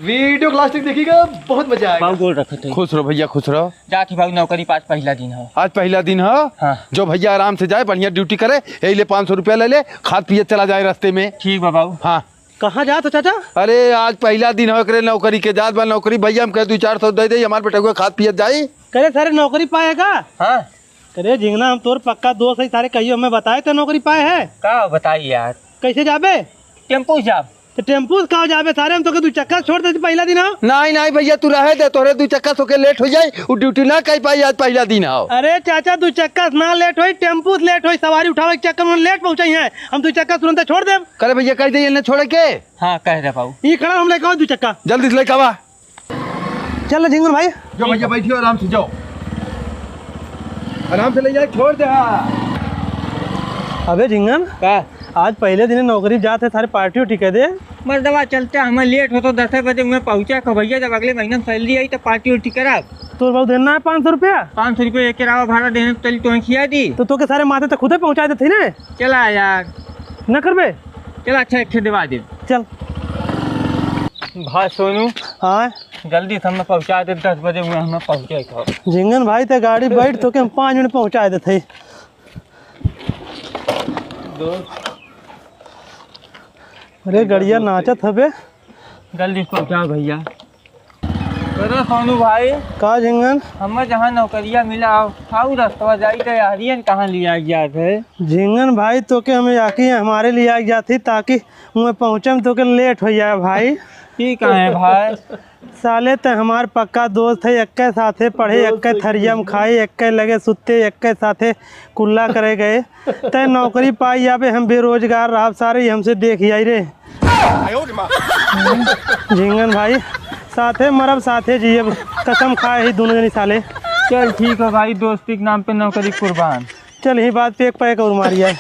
Video class देखिएगा, बहुत मजा आएगा। बाबू गोल रखो थे। खुश रहो भैया, खुश रहो। जाती बाबू नौकरी पास पहला दिन है। आज पहला दिन है। हाँ। जो भैया आराम से जाए, बढ़िया ड्यूटी करे, यही ले 500 रुपया ले ले, खाद पिए चला जाए रास्ते में। ठीक बा बाबू। हाँ। कहाँ जा तो चाचा? अरे आज पहला दिन है, करे नौकरी के जात बा नौकरी, भैया हम कह 200-400 दे दे, हमारे बेटे को खाद पिए जाए। करे सारे नौकरी पाएगा? हाँ। करे झिंगना, हम तोर पक्का दोस्त है, सारे कहियो हमें बताए तो नौकरी पाए है। का बताइए यार। कैसे जाबे? टेम्पू जाब। तो टेम्पू कहाँ जाबे? सारे हम तो के 2 चक्का छोड़ देते पहला दिन आओ। नहीं नहीं भैया, तू रहे दे, तोरे 2 चक्का सो के लेट हो जाए, वो ड्यूटी ना कर पाई, आज पहला दिन आओ। अरे चाचा 2 चक्का ना लेट होई, टेम्पू लेट होई, सवारी उठावे के चक्कर में लेट पहुंचाई है। हम 2 चक्का तुरंत छोड़ दे। करे भैया कह दे ना छोड़ के। हाँ कह दे बाबू। ये खड़ा हम लेके आओ 2 चक्का। जल्दी से लेके आवा। चल झिंगन भाई। जो भैया बैठियो, आराम से जाओ, आराम से ले जाए, छोड़ दे। अबे झिंगन, का आज पहले दिन नौकरी जाते सारे पार्टी उठी कह दे। मर्दवा चलते हमें लेट हो तो 10 बजे मैं पहुँचा को भैया, जब अगले महीने में सैलरी आई तो पार्टी उर्टी करा। तो बाबू देना है 500 रुपया। 500 रुपये एक किराया भाड़ा देने चल तो खिया दी। तो के सारे माथे तक खुद ही पहुंचा देते ना। चला यार, न करबे? चला अच्छा एक दिवा दे। चल भाई सोनू, हाँ जल्दी से हमें पहुँचा दे, 10 बजे हमें पहुँचे। झिंगन भाई ते गाड़ी बैठ तो के हम 5 मिनट पहुंचा देते। अरे गड़िया नाचत हबे। जल्दी पहुँचा भैया। अरे सोनू भाई, का झिंगन? हमें जहाँ नौकरिया मिला आओ रास्ता जाई तैयारियन कहाँ लिया गया थे। झिंगन भाई तो के हमें आके हमारे लिए आ जाती, ताकि मैं पहुँचे में तो के लेट हो जाए भाई। ठीक है भाई। साले ते हमार पक्का दोस्त है, एक साथे पढ़े, एक थरिया में खाए, एक लगे सुते, एक साथे कुल्ला करे गए। ते नौकरी पाई जाबे, हम बेरोजगार रहा सारे, हमसे देख आई रे। झिंगन भाई साथे मरब साथे जियब, कसम खाए ही दोनों जनी साले। चल ठीक है भाई, दोस्ती के नाम पे नौकरी कुर्बान। चल ही बात पे एक पैक और मारिया।